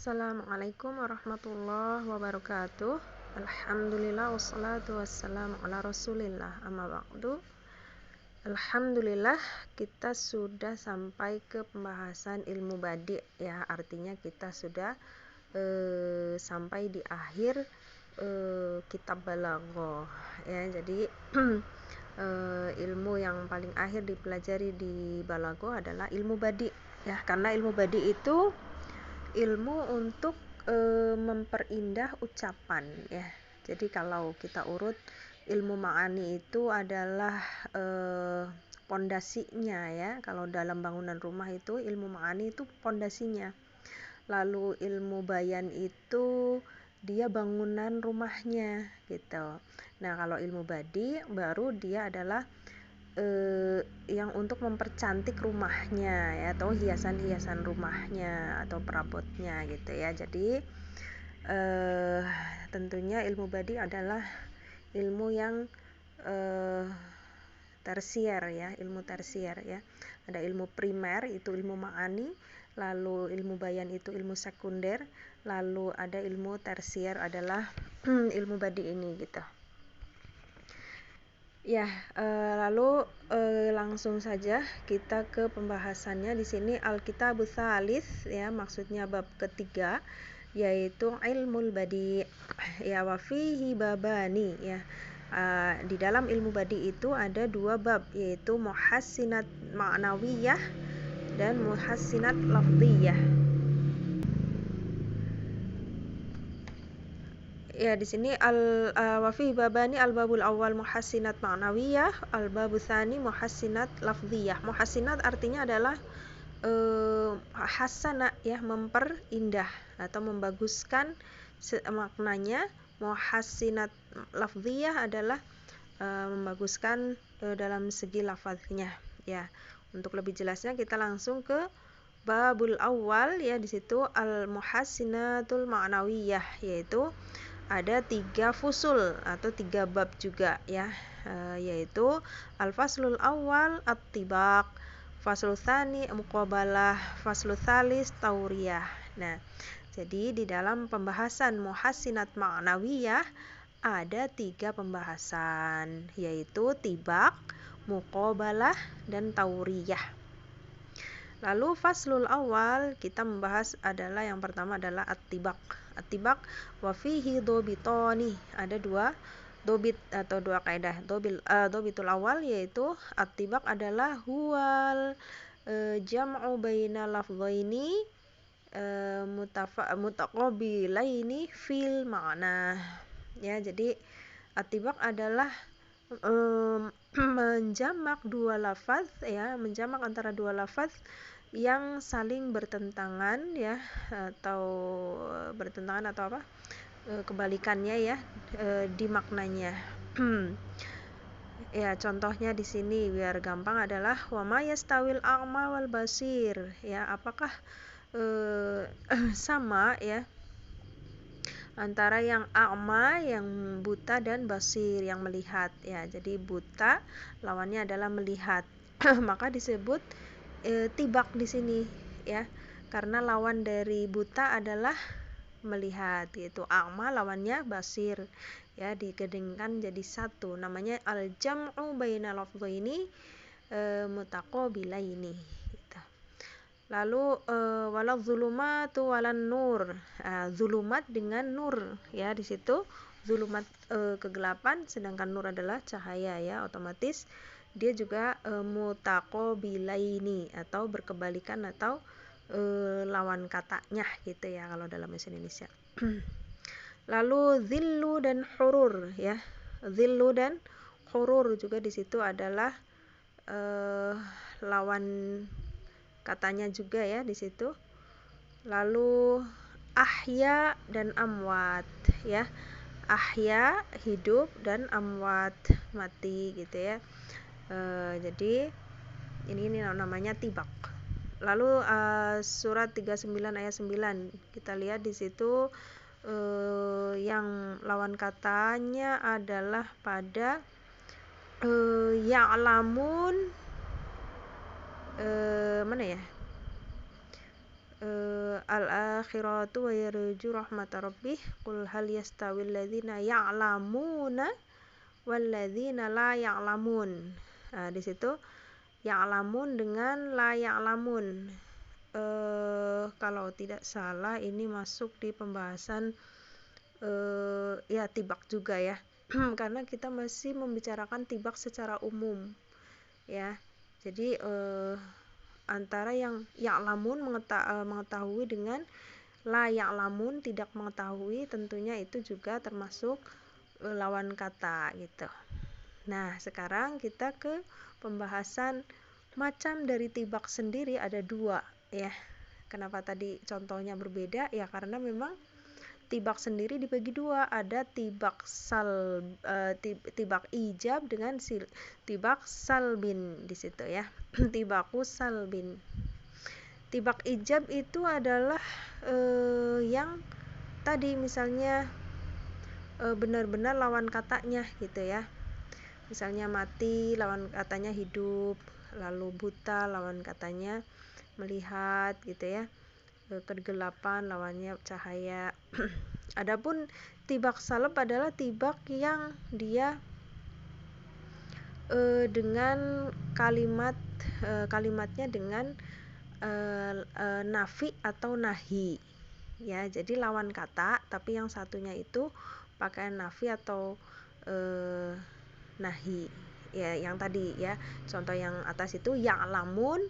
Assalamualaikum warahmatullahi wabarakatuh. Alhamdulillah wassalatu wassalamu ala rasulillah, amma ba'du. Alhamdulillah, kita sudah sampai ke pembahasan ilmu badi' ya. Artinya kita sudah sampai di akhir kitab Balaghah ya. Jadi ilmu yang paling akhir dipelajari di Balaghah adalah ilmu badi' ya, karena ilmu badi' itu ilmu untuk memperindah ucapan ya. Jadi kalau kita urut, ilmu ma'ani itu adalah pondasinya ya. Kalau dalam bangunan rumah itu ilmu ma'ani itu pondasinya. Lalu ilmu bayan itu dia bangunan rumahnya gitu. Nah, kalau ilmu badi baru dia adalah yang untuk mempercantik rumahnya ya, atau hiasan-hiasan rumahnya atau perabotnya gitu ya. Jadi tentunya ilmu badi adalah ilmu yang tersier ya, ilmu tersier ya. Ada ilmu primer itu ilmu ma'ani, lalu ilmu bayan itu ilmu sekunder, lalu ada ilmu tersier adalah ilmu badi ini gitu. Ya, lalu langsung saja kita ke pembahasannya. Di sini Al-Kitabus Tsalits ya, maksudnya bab ketiga, yaitu ilmul badi' ya, wa fihi babani ya. Di dalam ilmu badi itu ada dua bab, yaitu muhassinat ma'nawiyah dan muhassinat lafdhiyah. Ya, di sini wa fi babani al-babul awal muhassinat ma'nawiyah, al-babu tsani muhassinat lafdhiyah. Muhassinat artinya adalah hasana ya, memperindah atau membaguskan maknanya. Muhassinat lafdhiyah adalah membaguskan dalam segi lafaznya ya. Untuk lebih jelasnya kita langsung ke babul awal ya. Di situ al-muhassinatul ma'nawiyah, yaitu ada 3 fusul atau 3 bab juga ya, yaitu al-faslul awal at-tibaq, faslul tsani muqabalah, faslul tsalis tauriyah. Nah, jadi di dalam pembahasan muhassinat ma'nawiyah ada 3 pembahasan, yaitu tibaq, muqabalah, dan tauriyah. Lalu faslul awal kita membahas adalah yang pertama adalah at-tibaq. At-tibaq wa fihi dobitoni, ada 2 dobit atau 2 kaidah. Dobitul awal yaitu at-tibaq adalah huwal jam'u baina lafdhaini mutaqabilaini fil ma'na. Ya, jadi at-tibaq adalah menjamak 2 lafaz ya, menjamak antara 2 lafaz yang saling bertentangan ya, atau bertentangan atau apa? Kebalikannya ya, di maknanya. Ya, contohnya di sini biar gampang adalah wa ma yastawil a'ma wal basir ya, apakah sama ya antara yang a'ma, yang buta, dan basir, yang melihat ya. Jadi buta lawannya adalah melihat. Maka disebut tibak di sini ya, karena lawan dari buta adalah melihat, yaitu a'ma lawannya basir ya, digedengkan jadi satu, namanya al-jam'u baina lafdhaini mutaqabilaini gitu. Lalu wala zulumatu walan nur, zulumat dengan nur ya. Di situ zulumat kegelapan, sedangkan nur adalah cahaya ya, otomatis dia juga mutaqabilaini atau berkebalikan atau lawan katanya gitu ya kalau dalam bahasa Indonesia. Lalu zillu dan hurur ya. Zillu dan hurur juga di situ adalah lawan katanya juga ya di situ. Lalu ahya dan amwat ya. Ahya hidup dan amwat mati gitu ya. Jadi ini namanya tibak. Lalu surat 39 ayat 9 kita lihat di situ yang lawan katanya adalah pada ya'lamun mana ya? al-akhiratu wa yarju rahmata rabbih qul hal yastawil ladzina ya'lamuna wal ladzina la ya'lamun. Nah, di situ ya'lamun dengan la ya'lamun. Kalau tidak salah ini masuk di pembahasan ya tibak juga ya. Karena kita masih membicarakan tibak secara umum ya. Jadi antara yang ya'lamun mengetahui dengan la ya'lamun tidak mengetahui, tentunya itu juga termasuk lawan kata gitu. Nah, sekarang kita ke pembahasan macam dari tibak sendiri ada 2 ya. Kenapa tadi contohnya berbeda? Ya karena memang tibak sendiri dibagi 2, ada tibak tibak ijab dengan tibak salbin di situ ya. Tibaku salbin. Tibak ijab itu adalah yang tadi misalnya benar-benar lawan katanya gitu ya. Misalnya mati lawan katanya hidup, lalu buta lawan katanya melihat gitu ya. Kegelapan lawannya cahaya. Adapun tibak salab adalah tibak yang dia dengan kalimatnya dengan nafi atau nahi ya. Jadi lawan kata tapi yang satunya itu pakai nafi atau nahi ya. Yang tadi ya contoh yang atas itu ya'lamun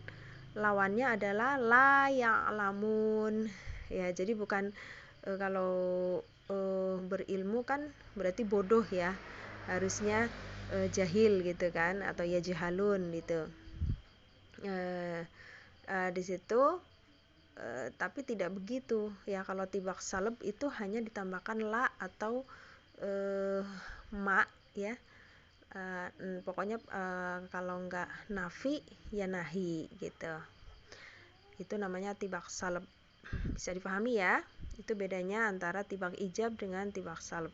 lawannya adalah la ya'lamun ya. Jadi bukan kalau berilmu kan berarti bodoh ya, harusnya jahil gitu kan, atau ya jahalun gitu. Di situ tapi tidak begitu ya. Kalau tibak salab itu hanya ditambahkan la atau ma ya. Pokoknya kalau enggak nafi ya nahi gitu. Itu namanya tibak salab. Bisa dipahami ya? Itu bedanya antara tibak ijab dengan tibak salab.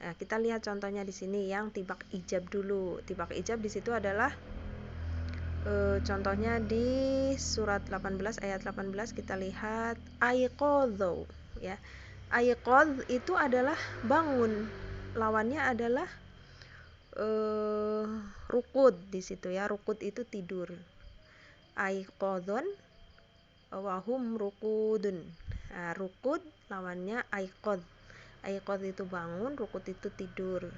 Nah, kita lihat contohnya di sini yang tibak ijab dulu. Tibak ijab di situ adalah contohnya di surat 18 ayat 18 kita lihat aiqadhu ya. Aiqadh itu adalah bangun. Lawannya adalah rukud di situ ya. Rukud itu tidur. Aiqadhun wahum rukudun. Nah, rukud lawannya aiqadh. Aiqadh itu bangun, rukud itu tidur.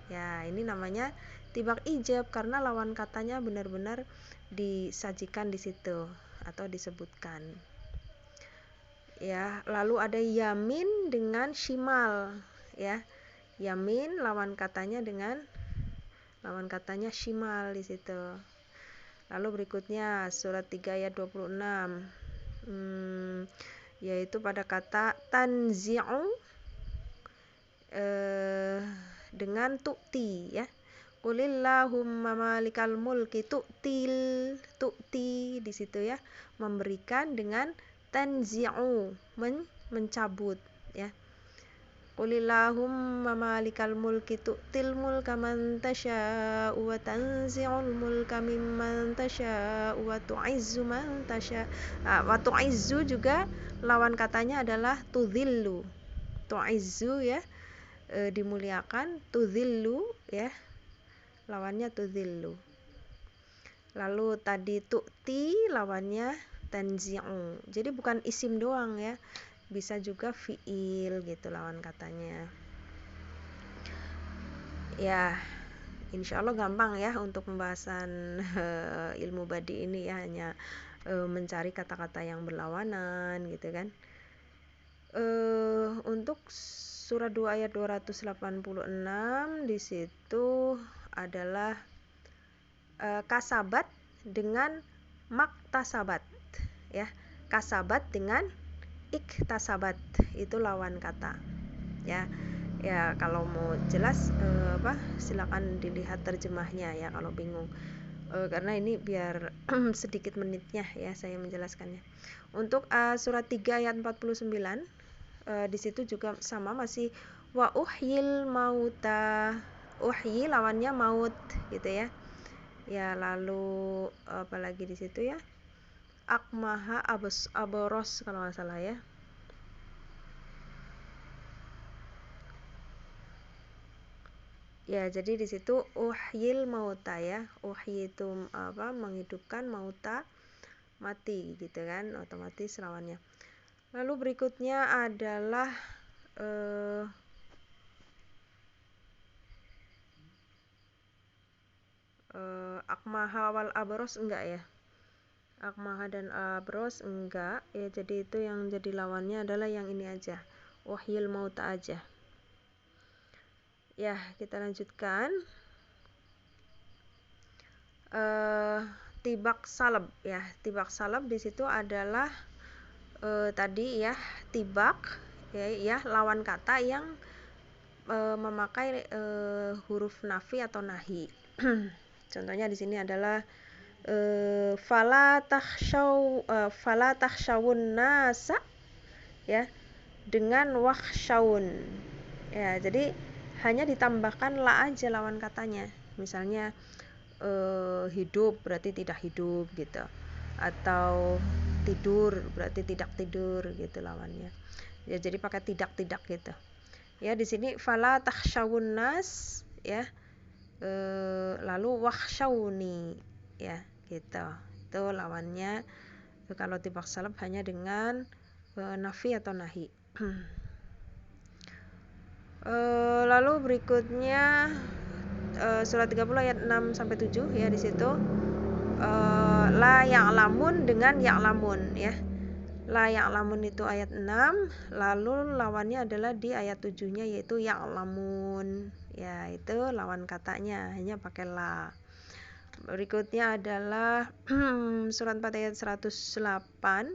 Ya, ini namanya tibak ijab karena lawan katanya benar-benar disajikan di situ atau disebutkan. Ya, lalu ada yamin dengan shimal ya. Yamin lawan katanya shimal di situ. Lalu berikutnya surat 3 ayat 26. Yaitu pada kata tanzi'u dengan tu'ti ya. Qulillahumma malikal mulki tu'ti di situ ya, memberikan dengan tanzi'u mencabut ya. Qulillahumma malikal mulki tu'til mulka man tasha'u wa tanzi'ul mulka mimman tasha'u wa tu'izzu man tasha'. Wa tu'izzu juga lawan katanya adalah tudzillu. Tu'izzu ya, dimuliakan, tudzillu ya, lawannya tudzillu. Lalu tadi tu'ti lawannya tanzi'u. Jadi bukan isim doang ya, bisa juga fiil gitu lawan katanya. Ya, insya Allah gampang ya untuk pembahasan ilmu badi ini ya, hanya mencari kata-kata yang berlawanan gitu kan. Untuk surah 2 ayat 286 di situ adalah kasabat dengan maktasabat ya. Kasabat dengan iktasabat itu lawan kata ya. Ya kalau mau jelas silakan dilihat terjemahnya ya kalau bingung. Karena ini biar sedikit menitnya ya saya menjelaskannya. Untuk surat 3 ayat 49 di situ juga sama, masih wa uhyil mauta. Uhyi lawannya maut gitu ya. Ya, lalu apalagi di situ ya, akmaha aboros kalau nggak salah ya. Ya, jadi di situ uhyil mauta ya. Uhyi itu apa? Menghidupkan, mauta mati gitu kan, otomatis lawannya. Lalu berikutnya adalah akmaha wal abros enggak ya. Akmaha dan abros enggak ya, jadi itu yang jadi lawannya adalah yang ini aja, uhyil mauta aja. Ya, kita lanjutkan. Tibak salab ya. Tibak salab di situ adalah tadi ya, tibak ya lawan kata yang memakai huruf nafi atau nahi. Contohnya di sini adalah fala takhshawun nasa ya, dengan wakhshawun. Ya, jadi hanya ditambahkan la aja lawan katanya. Misalnya hidup berarti tidak hidup gitu. Atau tidur berarti tidak tidur gitu lawannya. Ya, jadi pakai tidak gitu. Ya, di sini fala takhshawun nas ya. Lalu wakhshawni ya gitu. Itu lawannya kalau tibak salab hanya dengan nafi atau nahi. Lalu berikutnya surat 30 ayat 6 sampai 7 ya, di situ la ya'lamun dengan ya'lamun ya. La ya'lamun itu ayat 6, lalu lawannya adalah di ayat 7-nya yaitu ya'lamun. Ya, itu lawan katanya hanya pakai la. Berikutnya adalah surat 4 ayat 108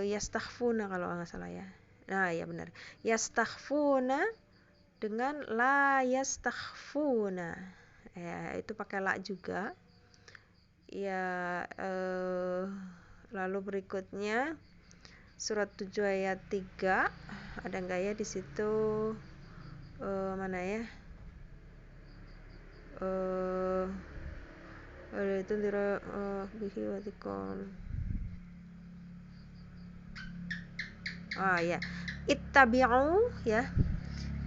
yastakhfuna kalau nggak salah ya. Nah, ya benar. Yastakhfuna dengan la yastakhfuna. Ya, itu pakai la juga. Ya, lalu berikutnya surat 7 ayat 3 ada enggak ya di situ? Mana ya? Itu dira bihi watikon. Ya. Ittabi'u ya.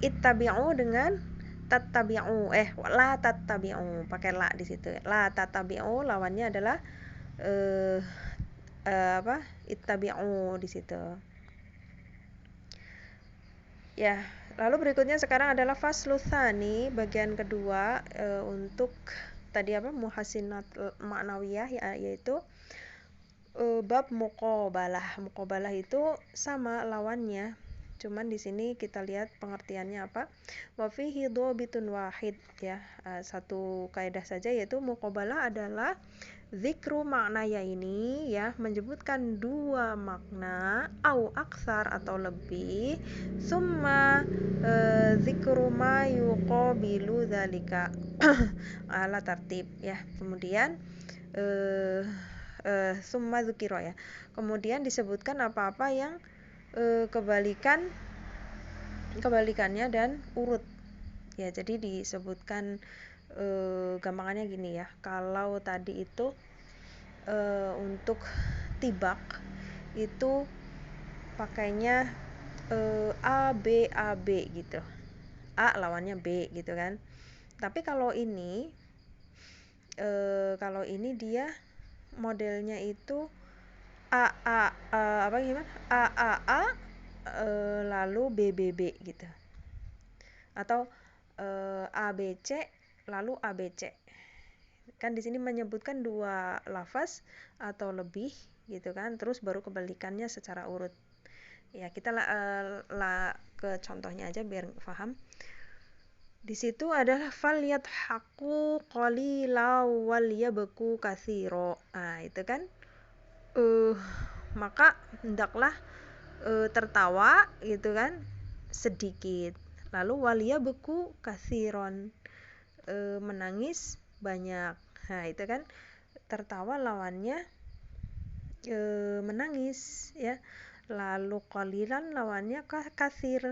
Ittabi'u dengan tattabi'u. La tattabi'u, pakai la di situ. La tattabi'u lawannya adalah ittabi'u di situ. Ya, lalu berikutnya sekarang adalah faslu tsani, bagian kedua untuk tadi muhassinat ma'nawiyah ya, yaitu bab muqabalah. Muqabalah itu sama lawannya. Cuman di sini kita lihat pengertiannya apa. Wa fihi dhabitun wahid ya. Satu kaidah saja, yaitu muqabalah adalah zikru maknanya ini ya, menyebutkan dua makna au aksar atau lebih, summa zikru ma yuqabilu dzalika ala tartib ya. Kemudian summa dzikro ya. Kemudian disebutkan apa-apa yang kebalikannya dan urut. Ya, jadi disebutkan gampangannya gini ya. Kalau tadi itu untuk tibak itu pakainya A B gitu. A lawannya B gitu kan. Tapi kalau ini dia modelnya itu A lalu B gitu. Atau A B C lalu A B C. Kan di sini menyebutkan dua lafaz atau lebih gitu kan, terus baru kebalikannya secara urut. Ya, kita ke contohnya aja biar paham. Di situ adalah falyadhaku qalila wal yabku katsira. Nah, itu kan maka hendaklah tertawa gitu kan sedikit. Lalu wal yabku katsiron, menangis banyak. Nah, itu kan tertawa lawannya menangis ya. Lalu qalilan lawannya katsir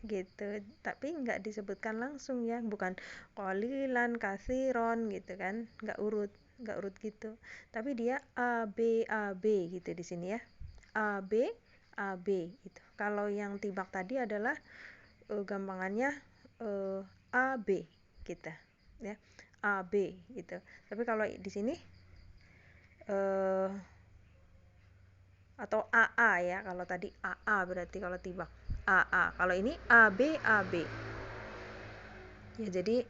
gitu. Tapi enggak disebutkan langsung ya, bukan qalilan katsiron gitu kan, enggak urut. nggak urut gitu. Tapi dia A B gitu di sini ya. A B gitu. Kalau yang tibak tadi adalah gampangannya A B gitu ya. A B gitu. Tapi kalau di sini atau AA ya, kalau tadi AA berarti kalau tibak AA, kalau ini AB ya. Jadi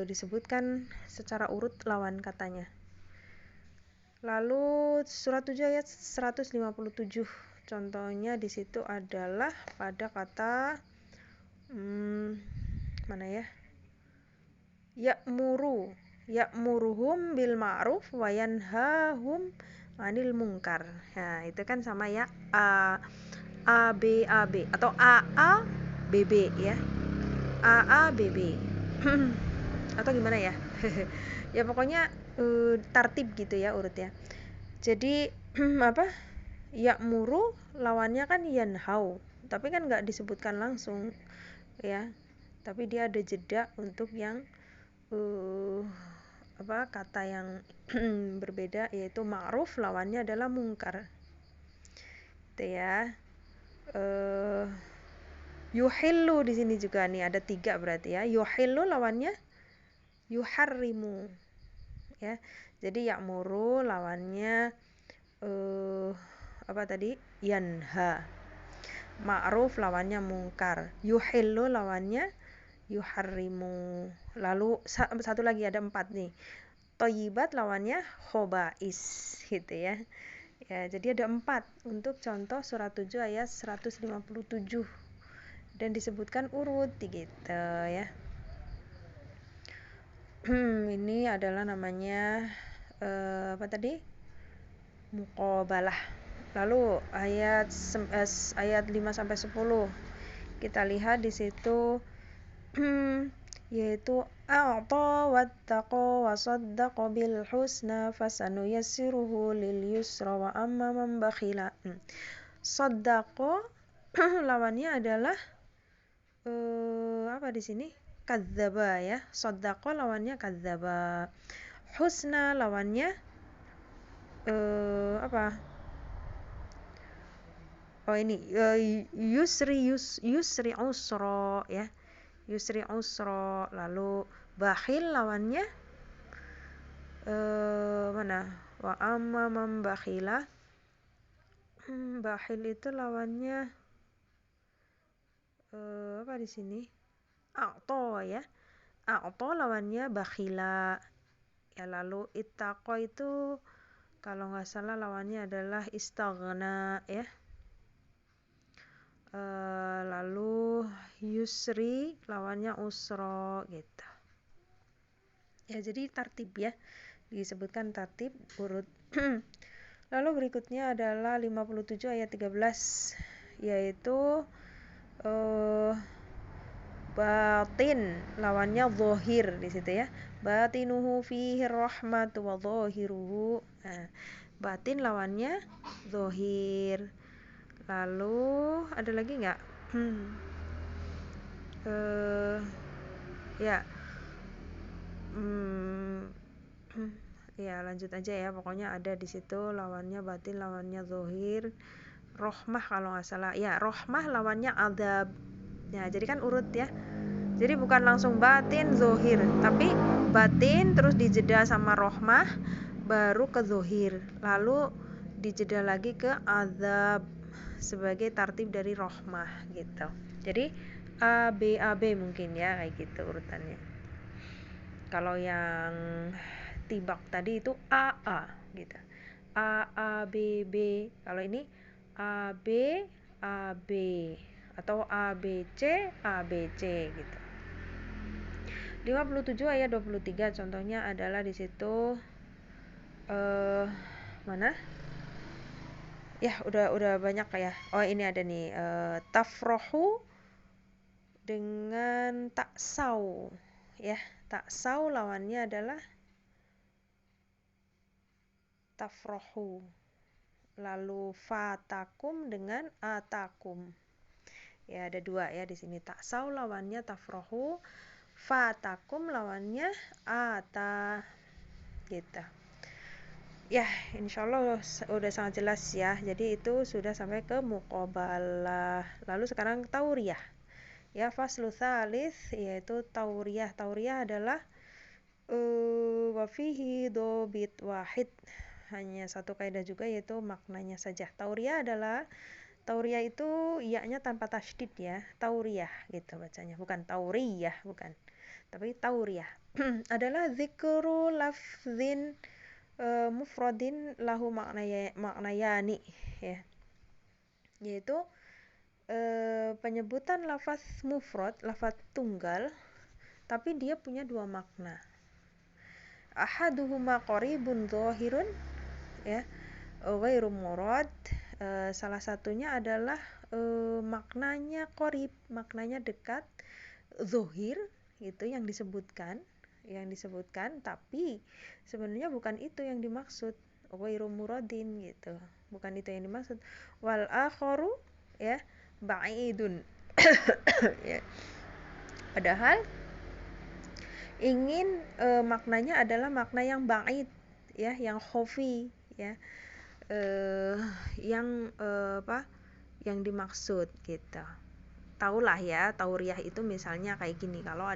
disebutkan secara urut lawan katanya. Lalu surat 7 ayat 157, contohnya di situ adalah pada kata mana ya, ya'muruhum bil ma'ruf wa yanhahum 'anil munkar. Nah, itu kan sama ya, A B atau AA BB ya. AA BB. Atau gimana ya? Ya pokoknya tartib gitu ya urutnya. Jadi apa? Ya'muru lawannya kan yanhau, tapi kan nggak disebutkan langsung ya. Tapi dia ada jeda untuk yang kata yang berbeda, yaitu ma'ruf lawannya adalah mungkar. Itu ya. Yuhillu di sini juga nih ada 3 berarti ya. Yuhillu lawannya yuharrimu. Ya. Jadi ya'muru lawannya yanha. Ma'ruf lawannya mungkar. Yuhillu lawannya yuharrimu. Lalu satu lagi ada 4 nih. Thayyibat lawannya khobais gitu ya. Ya, jadi ada 4 untuk contoh surat 7 ayat 157 dan disebutkan urut gitu ya. Ini adalah namanya muqabalah. Lalu ayat 5 sampai 10 kita lihat di situ yaitu a'ta wattaqa wa saddaqa bil husna fasanuyassiruhu lil yusra wa amma man bakhila. Saddaqa lawannya adalah apa di sini? Kadzdzaba ya. Saddaqa lawannya kadzdzaba. Husna lawannya yusri usra ya. Yusri usra. Lalu bakhil lawannya mana? Wa amma man bakhila. Bakhil itu lawannya apa di sini? A'ta ya. A'ta lawannya bakhila. Ya, lalu ittaqa itu kalau nggak salah lawannya adalah istaghna ya. Lalu yusri lawannya usra gitu. Ya, jadi tartib ya. Disebutkan tartib urut. Lalu berikutnya adalah 57 ayat 13 yaitu batin lawannya zahir di situ ya. Batinuhu fihi rahmatu wa zahiruhu. Batin lawannya zahir. Lalu ada lagi nggak? Ya lanjut aja ya, pokoknya ada di situ lawannya batin lawannya zahir. Rohmah kalau nggak salah ya, rohmah lawannya adab. Ya, jadi kan urut ya. Jadi bukan langsung batin zahir, tapi batin terus dijeda sama rohmah baru ke zahir, lalu dijeda lagi ke adab sebagai tartib dari rohmah gitu. Jadi A B mungkin ya kayak gitu urutannya. Kalau yang tibak tadi itu A gitu. A B. Kalau ini A B atau A B C gitu. 57 ayat 23 contohnya adalah di situ mana? Ya, udah banyak ya. Oh, ini ada nih tafrohu dengan taksau ya. Taksau lawannya adalah tafrohu. Lalu fatakum dengan atakum. Ya, ada 2 ya di sini. Taksau lawannya tafrohu, fatakum lawannya ata. gitu. Ya, insyaallah udah sangat jelas ya. Jadi itu sudah sampai ke muqabalah. Lalu sekarang tauriyah. Ya, faslu tsalits yaitu tauriyah. Tauriyah adalah wa fihi dobit wahid. Hanya satu kaidah juga, yaitu maknanya saja. Tauriyah itu iya-nya tanpa tasydid ya. Tauriyah gitu bacanya. Bukan tauriyah, bukan. Tapi tauriyah. Adalah zikru lafzin mufradin lahu maknayani ya. Yaitu penyebutan lafaz mufrad, lafaz tunggal, tapi dia punya dua makna. Ahaduhuma qaribun dhahirun ya, ghairu murad. Salah satunya adalah maknanya qarib, maknanya dekat, zahir itu yang disebutkan, tapi sebenarnya bukan itu yang dimaksud, ghairu muradin gitu, bukan itu yang dimaksud. Wal akharu ya ba'idun ya. Padahal ingin maknanya adalah makna yang ba'id ya, yang khafi ya, yang yang dimaksud gitu. Taulah ya, tauriyah itu misalnya kayak gini, kalau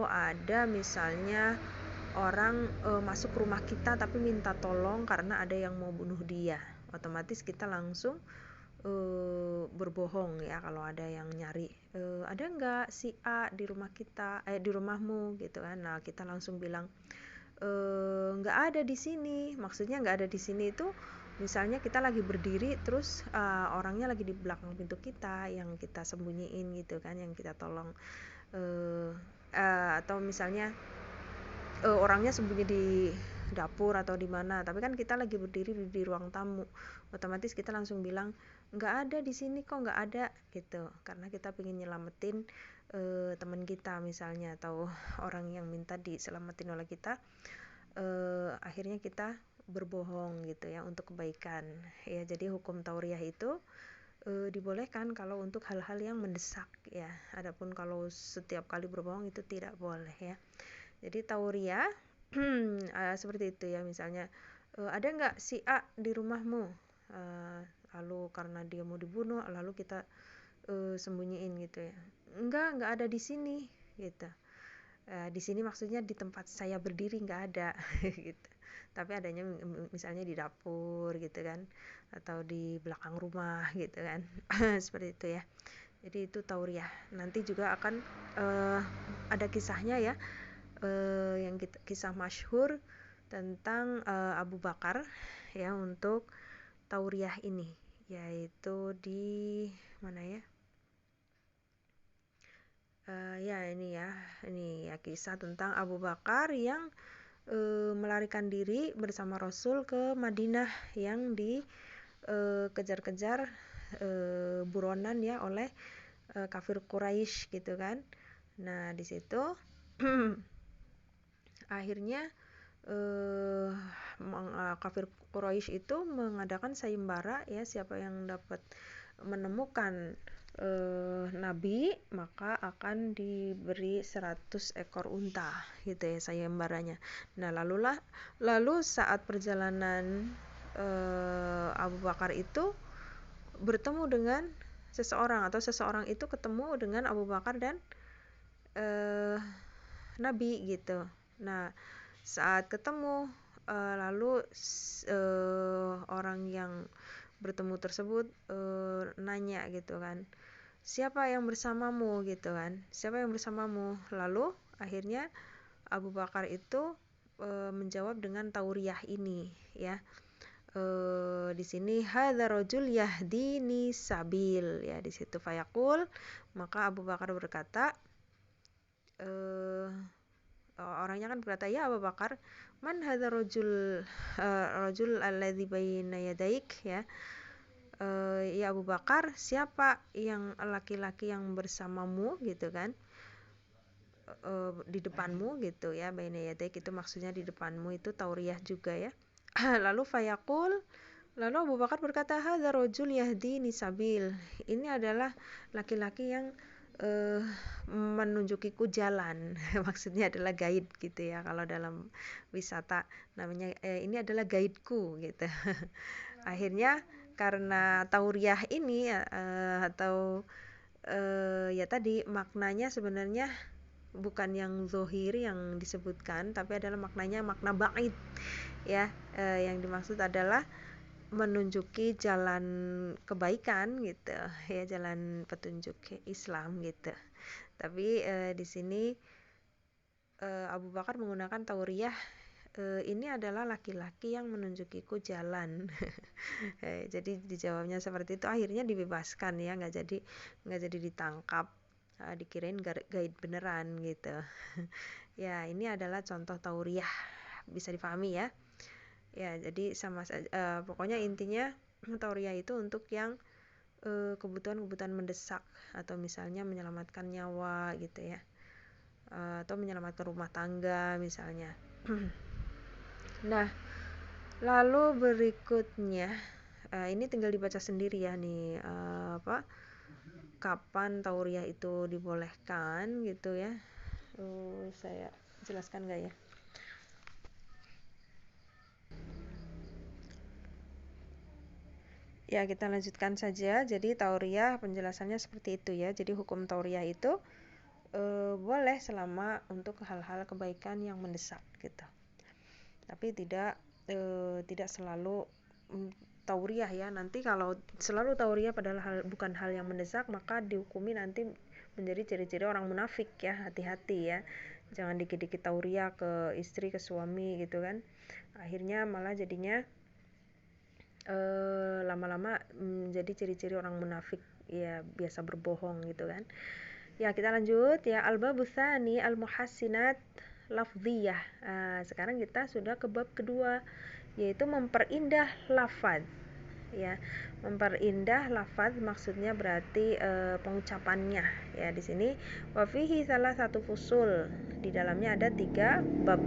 ada misalnya orang masuk rumah kita tapi minta tolong karena ada yang mau bunuh dia, otomatis kita langsung berbohong ya kalau ada yang nyari, ada nggak si A di rumah kita, di rumahmu gitu kan. Nah, kita langsung bilang nggak ada di sini. Maksudnya nggak ada di sini itu misalnya kita lagi berdiri terus orangnya lagi di belakang pintu kita yang kita sembunyiin gitu kan, yang kita tolong, atau misalnya orangnya sembunyi di dapur atau di mana, tapi kan kita lagi berdiri di ruang tamu, otomatis kita langsung bilang nggak ada di sini kok, nggak ada gitu, karena kita pengen nyelamatin teman kita misalnya, atau orang yang minta diselamatin oleh kita. Akhirnya kita berbohong gitu ya untuk kebaikan ya. Jadi hukum tauriyah itu dibolehkan kalau untuk hal-hal yang mendesak ya. Adapun kalau setiap kali berbohong itu tidak boleh ya. Jadi tauriyah seperti itu ya. Misalnya ada nggak si A di rumahmu, lalu karena dia mau dibunuh lalu kita sembunyiin gitu ya, nggak ada di sini gitu. Di sini maksudnya di tempat saya berdiri nggak ada gitu, tapi adanya misalnya di dapur gitu kan, atau di belakang rumah gitu kan. Seperti itu ya. Jadi itu tauriyah. Nanti juga akan ada kisahnya ya, yang kisah masyhur tentang Abu Bakar ya untuk tauriyah ini, yaitu di mana ya, ya ini ya kisah tentang Abu Bakar yang melarikan diri bersama Rasul ke Madinah yang dikejar-kejar buronan ya oleh kafir Quraisy gitu kan. Nah di situ akhirnya kafir Quraisy itu mengadakan sayembara ya, siapa yang dapat menemukan Nabi maka akan diberi 100 ekor unta gitu ya sayembaranya. Nah lalu saat perjalanan Abu Bakar itu bertemu dengan seseorang, atau seseorang itu ketemu dengan Abu Bakar dan Nabi gitu. Nah saat ketemu lalu orang yang bertemu tersebut nanya gitu kan, siapa yang bersamamu gitu kan, siapa yang bersamamu. Lalu akhirnya Abu Bakar itu menjawab dengan tauriyah ini ya. Di sini hadza rajul yahdini sabil ya, di situ fayaqul, maka Abu Bakar berkata, orangnya kan berkata, ya Abu Bakar, man hadza rajul alladzi baina yadaik ya. Ya Abu Bakar, siapa yang laki-laki yang bersamamu gitu kan, di depanmu gitu ya. Baina yadaik itu maksudnya di depanmu, itu tauriyah juga ya. Lalu fayaqul, lalu Abu Bakar berkata, hadza rajul yahdini sabil, ini adalah laki-laki yang eh, menunjukiku jalan. Maksudnya adalah guide gitu ya, kalau dalam wisata namanya ini adalah guideku gitu. Akhirnya karena tauriah ini atau ya tadi maknanya sebenarnya bukan yang zohir yang disebutkan, tapi adalah maknanya makna ba'id ya. Yang dimaksud adalah menunjuki jalan kebaikan gitu ya, jalan petunjuk Islam gitu. Tapi di sini Abu Bakar menggunakan tauriah, ini adalah laki-laki yang menunjukiku jalan. Jadi dijawabnya seperti itu, akhirnya dibebaskan ya, nggak jadi ditangkap, dikirain guide beneran gitu. Ya, ini adalah contoh tauriah, bisa dipahami ya. Ya, jadi sama saja, pokoknya intinya tauriah itu untuk yang kebutuhan-kebutuhan mendesak, atau misalnya menyelamatkan nyawa gitu ya, atau menyelamatkan rumah tangga misalnya. Nah, lalu berikutnya ini tinggal dibaca sendiri ya nih, kapan tauriah itu dibolehkan gitu ya. Saya jelaskan nggak ya? Ya, kita lanjutkan saja. Jadi tauriah penjelasannya seperti itu ya. Jadi hukum tauriah itu boleh selama untuk hal-hal kebaikan yang mendesak gitu. Tapi tidak selalu tauriah ya. Nanti kalau selalu tauriah padahal bukan hal yang mendesak, maka dihukumi nanti menjadi ciri-ciri orang munafik ya. Hati-hati ya. Jangan dikit-dikit tauriah ke istri, ke suami gitu kan. Akhirnya malah jadinya lama-lama jadi ciri-ciri orang munafik ya, biasa berbohong gitu kan. Ya, kita lanjut ya. Al-babu tsani al-muhassinat lafdhiyah. Sekarang kita sudah ke bab kedua, yaitu memperindah lafaz ya. Memperindah lafaz maksudnya berarti pengucapannya ya. Di sini wa fihi salah satu fusul, di dalamnya ada 3 bab,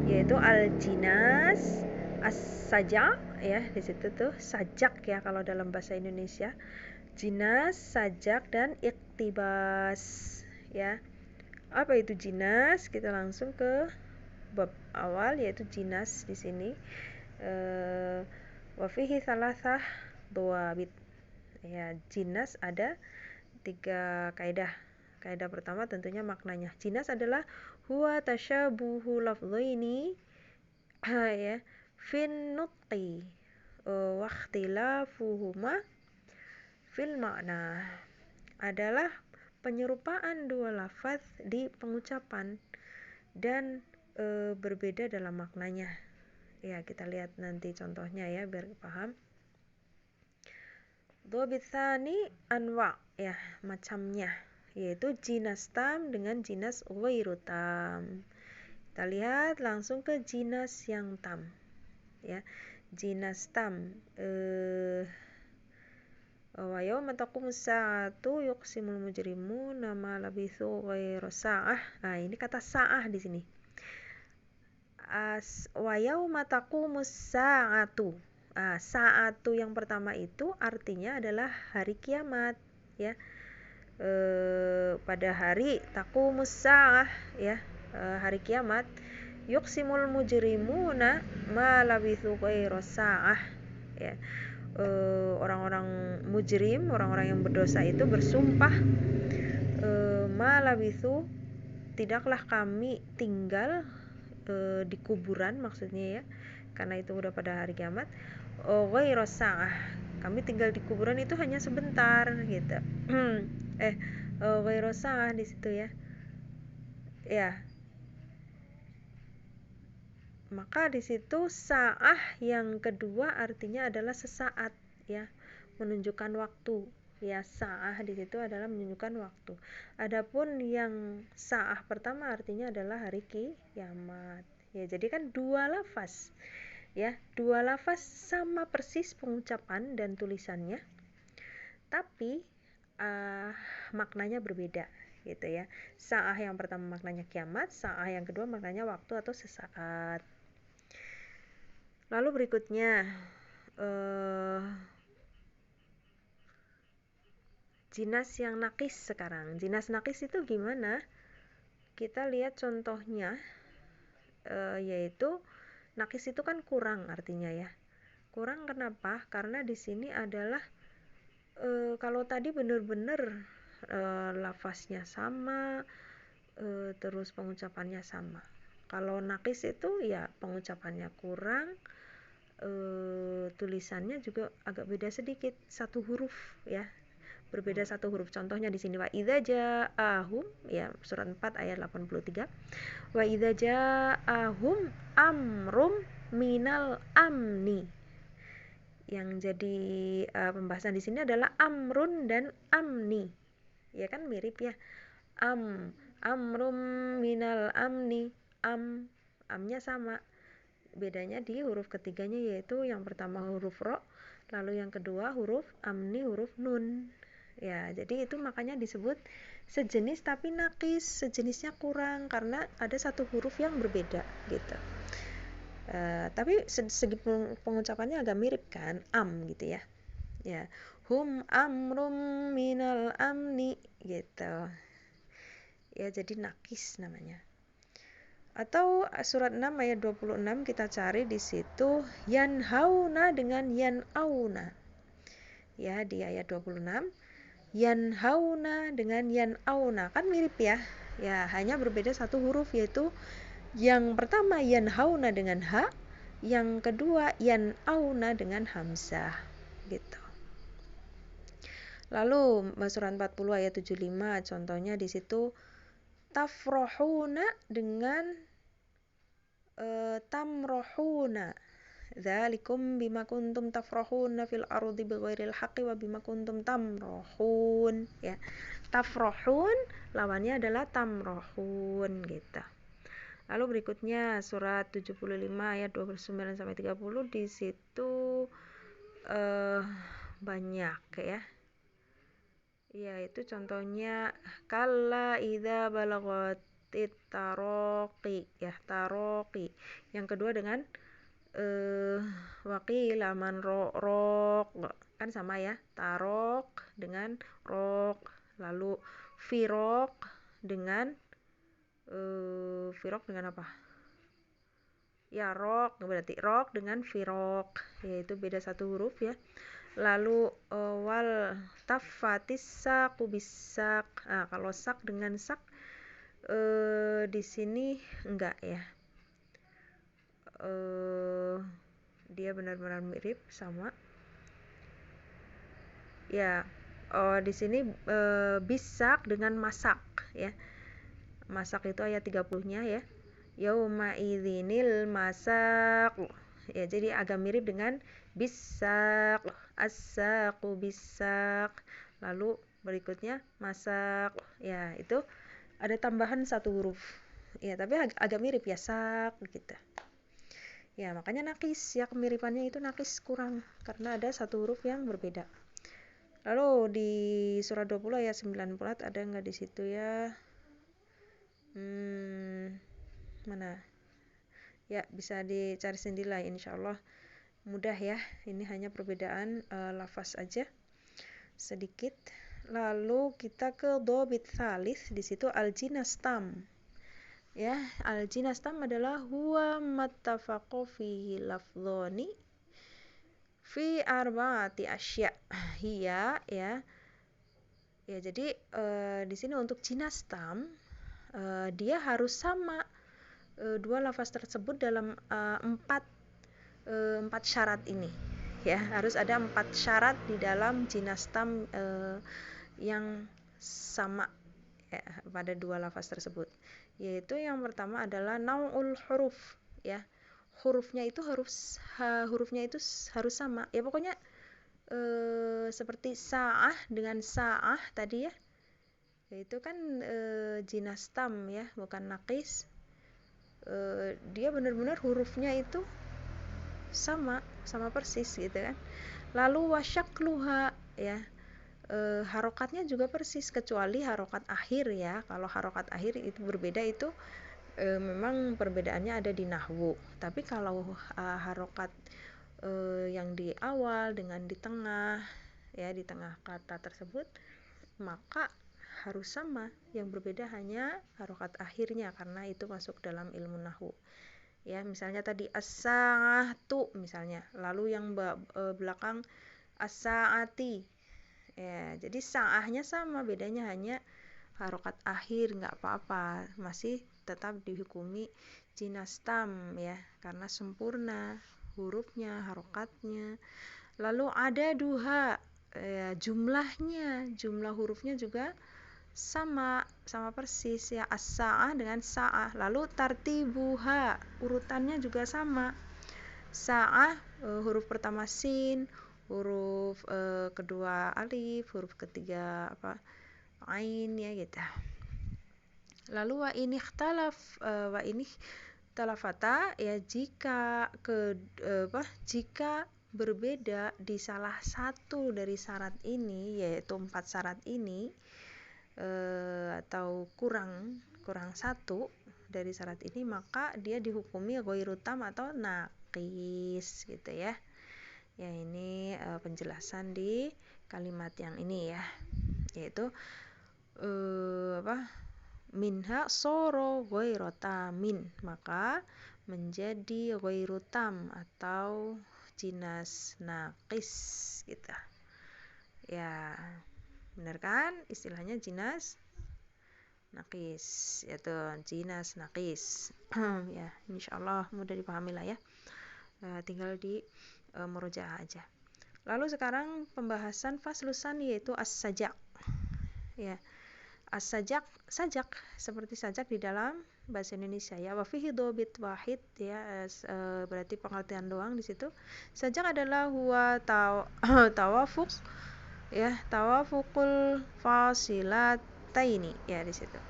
yaitu al-jinas, as-saja ya. Di situ tuh sajak ya kalau dalam bahasa Indonesia. Jinas, sajak, dan iktibas ya. Apa itu jinas? Kita langsung ke bab awal, yaitu jinas di sini. Wa fihi salasah dhawabit. Ya, jinas ada 3 kaidah. Kaidah pertama tentunya maknanya. Jinas adalah huwa tasyabuhu lafdhaini ya fin nutqi wa ikhtilafuhuma fil makna. Adalah penyerupaan 2 lafaz di pengucapan dan berbeda dalam maknanya. Ya, kita lihat nanti contohnya ya biar paham. Dhabit tsani anwa ya, macamnya, yaitu jinas tam dengan jinas ghairu tam. Kita lihat langsung ke jinas yang tam ya. Jinas tam wa yauma taqumus sa'atu yuqsimul mujrimuna ma labithu ghairu sa'ah. Nah, ini kata sa'ah di sini. Wa yauma taqumus sa'atu. Sa'atu yang pertama itu artinya adalah hari kiamat ya. Pada hari taqumus sa'ah ya, hari kiamat, yuqsimul mujrimuna ma labithu ghairu sa'ah ya. Orang-orang mujrim, orang-orang yang berdosa itu bersumpah, ma labithu, tidaklah kami tinggal di kuburan maksudnya ya, karena itu udah pada hari kiamat. Ghairu sa'ah, kami tinggal di kuburan itu hanya sebentar gitu. Ghairu sa'ah di situ ya. Ya. Maka di situ sa'ah yang kedua artinya adalah sesaat ya, menunjukkan waktu ya. Sa'ah di situ adalah menunjukkan waktu. Adapun yang sa'ah pertama artinya adalah hari kiamat ya. Jadi kan 2 lafaz ya, 2 lafaz sama persis pengucapan dan tulisannya, tapi maknanya berbeda gitu ya. Sa'ah yang pertama maknanya kiamat, sa'ah yang kedua maknanya waktu atau sesaat. Lalu berikutnya jinas yang nakis sekarang. Jinas nakis itu gimana? Kita lihat contohnya, yaitu nakis itu kan kurang artinya ya. Kurang kenapa? Karena di sini adalah kalau tadi benar-benar lafaznya sama, terus pengucapannya sama. Kalau nakis itu ya pengucapannya kurang, tulisannya juga agak beda sedikit, satu huruf ya, berbeda satu huruf. Contohnya di sini wa idza ja'ahum ya, surat 4 ayat 83. Wa idza ja'ahum amrum minal amni. Yang jadi pembahasan di sini adalah amrun dan amni. Ya kan mirip ya. Amrum minal amni. Amnya sama. Bedanya di huruf ketiganya, yaitu yang pertama huruf ro, lalu yang kedua huruf amni, huruf nun. Ya, jadi itu makanya disebut sejenis tapi nakis, sejenisnya kurang karena ada satu huruf yang berbeda gitu. Tapi segi pengucapannya agak mirip kan, gitu ya. Ya, hum amrum minal amni gitu. Ya, jadi nakis namanya. Atau surat 6 ayat 26 kita cari di situ yanhauna dengan yanauna. Ya, di ayat 26 yanhauna dengan yanauna kan mirip ya. Ya, hanya berbeda satu huruf, yaitu yang pertama yanhauna dengan ha, yang kedua yanauna dengan hamzah gitu. Lalu surat 40 ayat 75 contohnya di situ tafrohuna dengan tamrohuna. Dzalikum bima kuntum tafrohuna fil ardi bighairil haqqi wa bima kuntum tamrohun ya. Tafrohun lawannya adalah tamrohun gitu. Lalu berikutnya surat 75 ayat 29 sampai 30 di situ banyak ya. Ya, itu contohnya kalla idza balaghatit taraqi ya, taraqi. Yang kedua dengan waqila man raq kan sama ya, taraq dengan raq. Lalu firaq dengan firaq dengan apa? Ya, raq, berarti raq dengan firaq, yaitu beda satu huruf ya. Lalu wal tafatis saqu bisak. Nah, kalau sak dengan sak di sini enggak ya. Dia benar-benar mirip sama. Ya, di sini bisak dengan masak ya. Masak itu ayat 30-nya ya. Yauma idzinil masak. Ya, jadi agak mirip dengan bisak, as-saqu bisak. Lalu berikutnya masak. Ya, itu ada tambahan satu huruf. Ya, tapi agak mirip ya, sak gitu. Ya, makanya nakis ya, kemiripannya itu nakis kurang karena ada satu huruf yang berbeda. Lalu di surat 20 ayat 94 ada enggak di situ ya? Mana? Ya, bisa dicari sendirilah, insyaallah mudah ya. Ini hanya perbedaan lafaz aja sedikit. Lalu kita ke dhabit tsalits, di situ al-jinas tam. Ya, al-jinas tam adalah huwa mattafaqu fihi lafdhani fi arba'ati asya. Hiya ya. Ya, jadi di sini untuk jinas tam dia harus sama dua lafaz tersebut dalam empat syarat ini ya. Harus ada 4 syarat di dalam jinas tam yang sama ya, pada dua lafaz tersebut, yaitu yang pertama adalah nau'ul huruf ya. Hurufnya itu harus sama ya, pokoknya seperti sa'ah dengan sa'ah tadi ya, itu kan jinas tam ya, bukan nakis. Dia benar-benar hurufnya itu sama persis gitu kan. Lalu wasyakluha ya, harokatnya juga persis kecuali harokat akhir ya. Kalau harokat akhir itu berbeda, itu memang perbedaannya ada di nahwu. Tapi kalau harokat yang di awal dengan di tengah ya, di tengah kata tersebut maka harus sama, yang berbeda hanya harokat akhirnya karena itu masuk dalam ilmu nahwu. Ya, misalnya tadi as-sa'atu misalnya, lalu yang belakang as-sa'ati. Ya, jadi sa'ahnya sama, bedanya hanya harokat akhir, nggak apa-apa, masih tetap dihukumi jinas tam ya, karena sempurna hurufnya, harokatnya. Lalu ada duha, ya, jumlah hurufnya juga sama persis ya, as-sa'ah dengan sa'ah. Lalu tartibuha, urutannya juga sama. Sa'ah huruf pertama sin, huruf kedua alif, huruf ketiga ain ya gitu. Lalu wa ini talafata ya, jika jika berbeda di salah satu dari syarat ini, yaitu 4 syarat ini, atau kurang satu dari syarat ini, maka dia dihukumi ghairu tam atau naqis gitu ya. Ya, ini penjelasan di kalimat yang ini ya, yaitu minha soro ghairu tamin, maka menjadi ghairu tam atau jinas naqis gitu ya. Benar kan istilahnya jinas naqis, yaitu jinas naqis. Ya, insyaallah mudah dipahami lah ya. Tinggal di murojaah aja. Lalu sekarang pembahasan faslusan, yaitu as-sajak. Ya. As-sajak, sajak seperti sajak di dalam bahasa Indonesia ya. Wa fihi dhabit wahid ya, berarti pengertian doang di situ. Sajak adalah huwa tawafuq ya, tawafukul fasilataini ya di situ.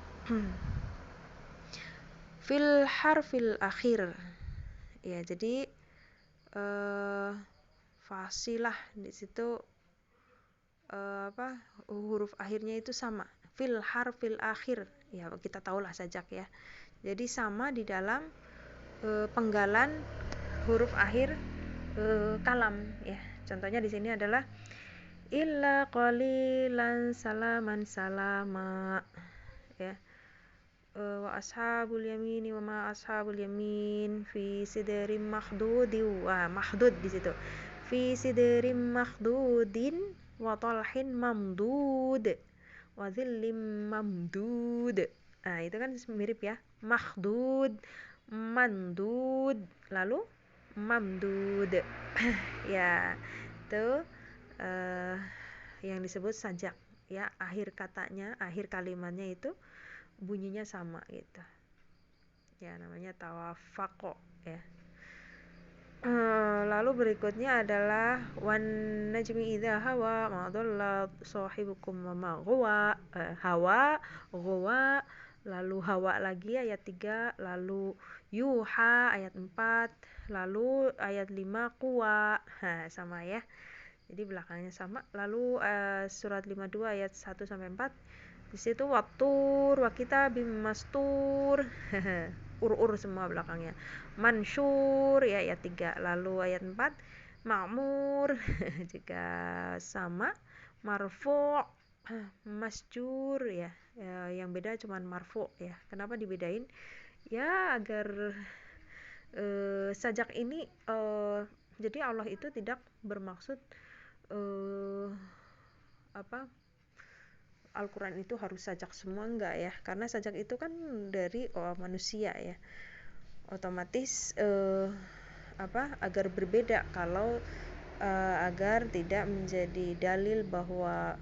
Fil harfil akhir ya, jadi fasilah di situ huruf akhirnya itu sama. Fil harfil akhir ya, kita tahulah sajak ya. Jadi sama di dalam penggalan huruf akhir kalam ya. Contohnya di sini adalah illa qalilan salaman salama ya. Wa ashabul yamini wa ma ashabul yamin fi sidrin makhdudin, wa mahdud di situ, fi sidrin makhdudin wa talhin mamdud wa dhillim mamdud. Nah, itu kan mirip ya, makhdud, mandud, lalu mamdud. Ya, itu yang disebut sajak ya, akhir katanya, akhir kalimatnya itu bunyinya sama gitu ya, namanya tawafaqo ya. Lalu berikutnya adalah wan najmi idza hawa ma dhalla sahibukum wa ma ghawa, ghawa, lalu hawa lagi ayat 3, lalu yuha ayat 4, lalu ayat 5 quwa. Sama ya, jadi belakangnya sama. Lalu surat 52 ayat 1 sampai 4 di situ watur wa kitabim mastur. Ur semua belakangnya. Mansyur ya ayat 3, lalu ayat 4 ma'mur juga sama. Marfu' masjur ya, yang beda cuman marfu' ya. Kenapa dibedain? Ya agar sajak ini jadi Allah itu tidak bermaksud Al-Quran itu harus sajak semua, enggak ya, karena sajak itu kan dari manusia ya, otomatis agar berbeda, kalau agar tidak menjadi dalil bahwa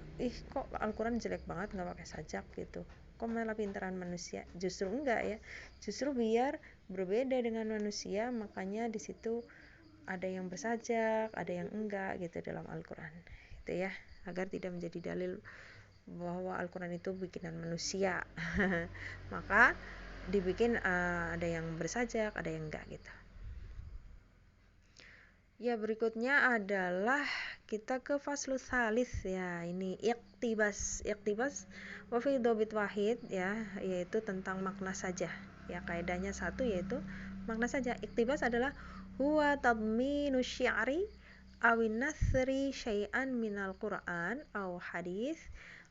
kok Al-Quran jelek banget nggak pakai sajak gitu, kok malah pintaran manusia. Justru enggak ya, justru biar berbeda dengan manusia, makanya di situ ada yang bersajak, ada yang enggak gitu dalam Al-Quran gitu ya, agar tidak menjadi dalil bahwa Al-Quran itu bikinan manusia. Maka dibikin ada yang bersajak, ada yang enggak gitu. Ya, berikutnya adalah kita ke faslu tsalits ya, ini iqtibas wa fi dhabit wahid ya, yaitu tentang makna saja ya. Kaidahnya satu, yaitu makna saja. Iqtibas adalah huwa tadminu syi'ri awin nathri syai'an minal Qur'an aw hadis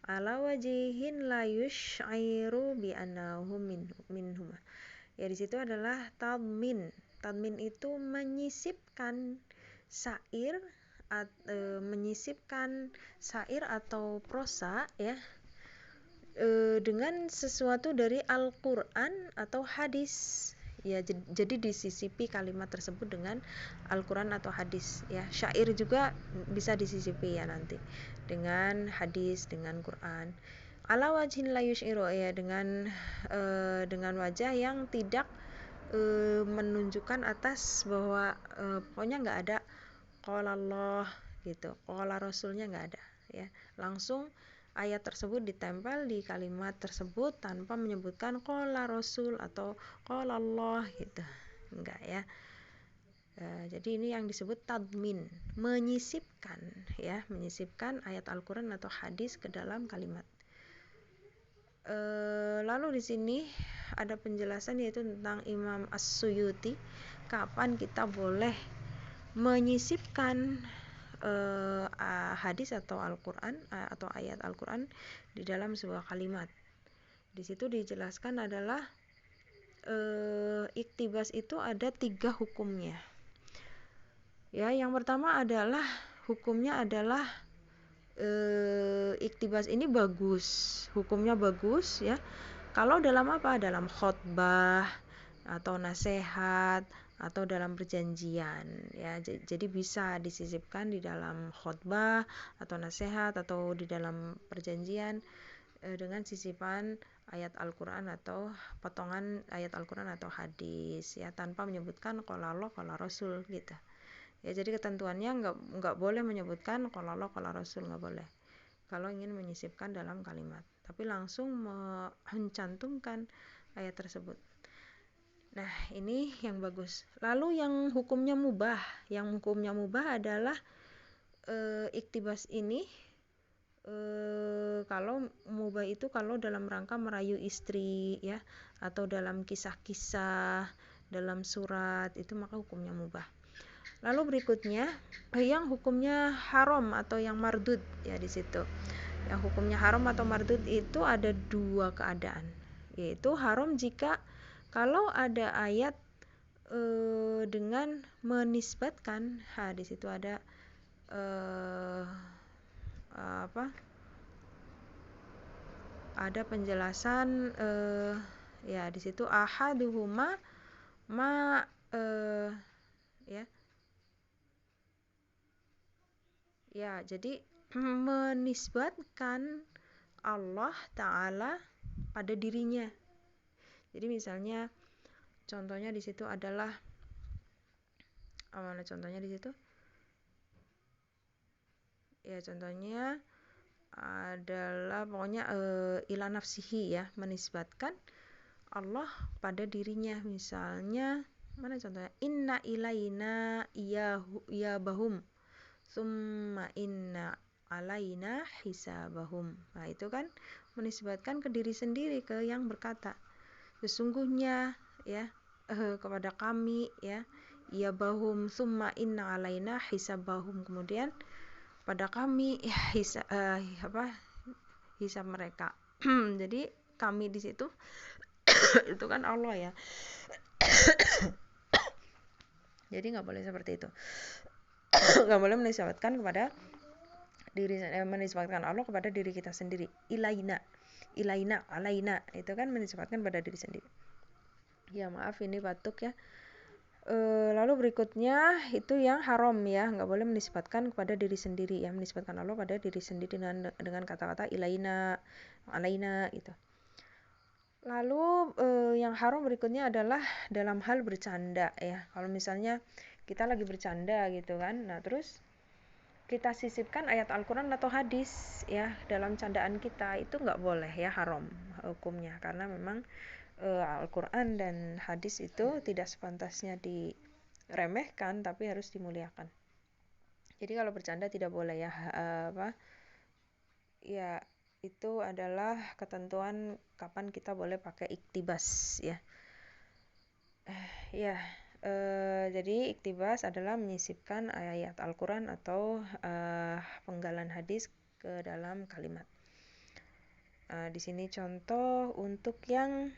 ala wajihin la yush'iru bi annahu minhum. Ya di situ adalah tadmin. Tadmin itu menyisipkan syair atau prosa ya dengan sesuatu dari Al-Qur'an atau hadis. Ya, jadi disisipi kalimat tersebut dengan Al-Qur'an atau hadis ya. Syair juga bisa disisipi ya nanti dengan hadis, dengan Qur'an. Ala wajhin la yush'iru ya, dengan wajah yang tidak menunjukkan atas bahwa pokoknya nggak ada qala Allah gitu, qala Rasulnya nggak ada ya. Langsung ayat tersebut ditempel di kalimat tersebut tanpa menyebutkan qala Rasul atau qala Allah gitu, enggak ya. Jadi ini yang disebut tadmin, menyisipkan ya, menyisipkan ayat Al-Qur'an atau hadis ke dalam kalimat. Lalu di sini ada penjelasan yaitu tentang Imam As-Suyuti, kapan kita boleh menyisipkan hadis atau Al-Qur'an atau ayat Al-Qur'an di dalam sebuah kalimat. Di situ dijelaskan adalah iktibas itu ada 3 hukumnya. Ya, yang pertama adalah hukumnya adalah iktibas ini bagus, hukumnya bagus ya. Kalau dalam apa? Dalam khotbah atau nasihat atau dalam perjanjian ya. Jadi bisa disisipkan di dalam khotbah atau nasihat atau di dalam perjanjian dengan sisipan ayat Al-Qur'an atau potongan ayat Al-Qur'an atau hadis ya, tanpa menyebutkan qala Allah qala Rasul gitu. Ya, jadi ketentuannya enggak boleh menyebutkan qala Allah qala Rasul, enggak boleh. Kalau ingin menyisipkan dalam kalimat, tapi langsung mencantumkan ayat tersebut. Nah, ini yang bagus. Lalu yang hukumnya mubah adalah iktibas ini kalau mubah itu kalau dalam rangka merayu istri ya, atau dalam kisah-kisah, dalam surat, itu maka hukumnya mubah. Lalu berikutnya yang hukumnya haram atau yang mardud ya di situ. Yang hukumnya haram atau mardud itu ada 2 keadaan. Yaitu haram jika kalau ada ayat dengan menisbatkan, di situ ada ada penjelasan ya di situ ahaduhuma ya jadi menisbatkan Allah Ta'ala pada dirinya. Jadi misalnya contohnya di situ adalah mana contohnya di situ? Ya contohnya adalah pokoknya ila nafsihi ya, menisbatkan Allah pada dirinya. Misalnya mana contohnya? Inna ilaina iyabahum summa inna alaina hisabahum. Nah, itu kan menisbatkan ke diri sendiri, ke yang berkata. Sesungguhnya ya kepada kami ya iyabahum summa inna alaina hisabahum, kemudian pada kami hisab mereka. Jadi kami di situ itu kan Allah ya. Jadi nggak boleh seperti itu. Nggak boleh menisbatkan kepada diri, menisbatkan Allah kepada diri kita sendiri. Ilaina, alaina, itu kan menisbatkan pada diri sendiri. Ya maaf ini batuk ya. Lalu berikutnya itu yang haram ya, nggak boleh menisbatkan kepada diri sendiri ya, menisbatkan Allah pada diri sendiri dengan kata-kata ilaina, alaina gitu. Lalu yang haram berikutnya adalah dalam hal bercanda ya. Kalau misalnya kita lagi bercanda gitu kan, nah terus kita sisipkan ayat Al-Qur'an atau hadis ya dalam candaan kita, itu nggak boleh ya, haram hukumnya, karena memang Al-Qur'an dan hadis itu tidak sepantasnya diremehkan tapi harus dimuliakan. Jadi kalau bercanda tidak boleh ya, ya itu adalah ketentuan kapan kita boleh pakai iktibas ya. Jadi iktibas adalah menyisipkan ayat Al-Quran atau penggalan hadis ke dalam kalimat. Di sini contoh untuk yang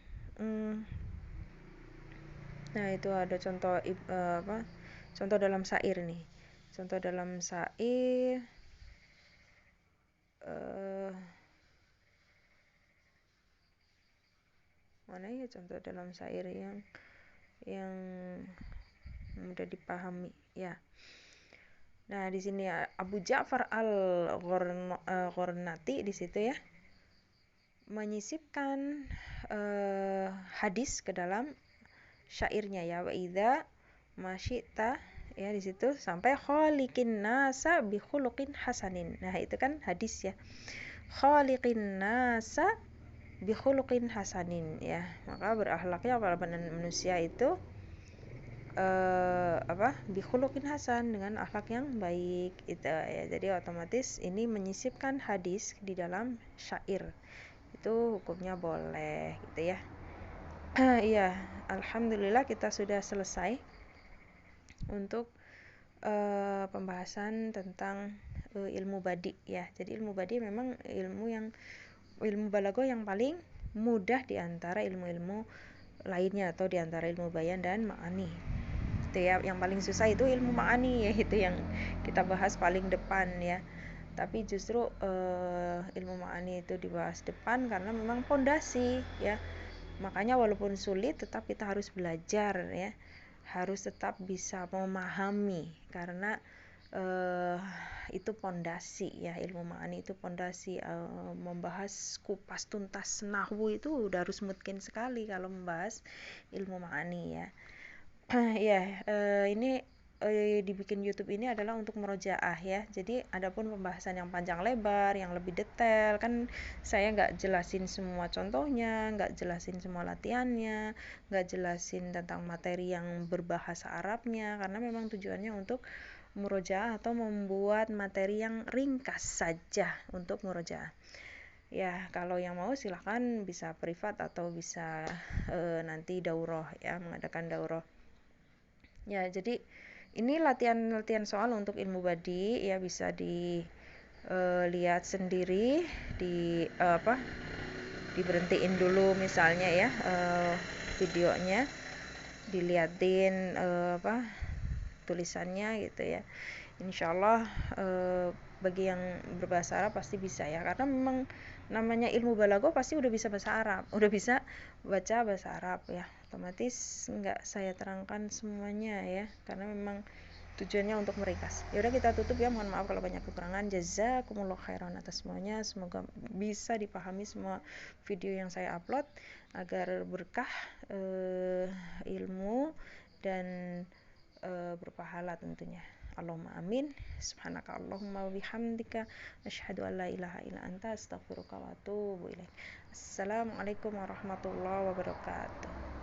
nah itu ada contoh contoh dalam syair nih. Contoh dalam syair mana ya contoh dalam syair yang mudah dipahami ya. Nah, di sini Abu Ja'far Al-Ghornati di situ ya menyisipkan hadis ke dalam syairnya ya, wa idza masyita ya, di situ sampai khaliqin nasa bi khuluqin hasanin. Nah, itu kan hadis ya. Khaliqin nasa bi khuluqin hasanin ya. Maka berakhlaknya para manusia itu bi khuluqin hasan, dengan akhlak yang baik itu ya. Jadi otomatis ini menyisipkan hadis di dalam syair. Itu hukumnya boleh gitu ya. Iya, alhamdulillah kita sudah selesai untuk pembahasan tentang ilmu badi ya. Jadi ilmu badi memang ilmu balaghah yang paling mudah di antara ilmu-ilmu lainnya atau di antara ilmu bayan dan ma'ani. Itu ya, yang paling susah itu ilmu ma'ani ya, itu yang kita bahas paling depan ya. Tapi justru ilmu ma'ani itu dibahas depan karena memang pondasi ya. Makanya walaupun sulit tetap kita harus belajar ya. Harus tetap bisa memahami karena itu pondasi ya. Ilmu ma'ani itu pondasi. Membahas kupas tuntas nahwu itu udah harus mungkin sekali kalau membahas ilmu ma'ani ya. Ini dibikin YouTube ini adalah untuk murojaah ya. Jadi adapun pembahasan yang panjang lebar, yang lebih detail kan saya nggak jelasin semua contohnya, nggak jelasin semua latihannya, nggak jelasin tentang materi yang berbahasa Arabnya, karena memang tujuannya untuk murojaah atau membuat materi yang ringkas saja untuk murojaah. Ya, kalau yang mau silahkan bisa privat atau bisa nanti daurah ya, mengadakan daurah. Ya, jadi ini latihan soal untuk ilmu badi ya, bisa dilihat sendiri diberhentiin dulu misalnya ya videonya, diliatin tulisannya gitu ya. Insyaallah bagi yang berbahasa Arab pasti bisa ya, karena memang namanya ilmu balaghah pasti udah bisa bahasa Arab, udah bisa baca bahasa Arab ya. Otomatis nggak saya terangkan semuanya ya, karena memang tujuannya untuk meringkas. Ya udah, kita tutup ya, mohon maaf kalau banyak kekurangan. Jazakumullah khairan atas semuanya, semoga bisa dipahami semua video yang saya upload agar berkah ilmu dan berpahala tentunya. Allahumma amin. Subhanaka Allahumma wa bihamdika asyhadu an la ilaha illa anta astaghfiruka wa atubu ilaik. Assalamualaikum warahmatullahi wabarakatuh.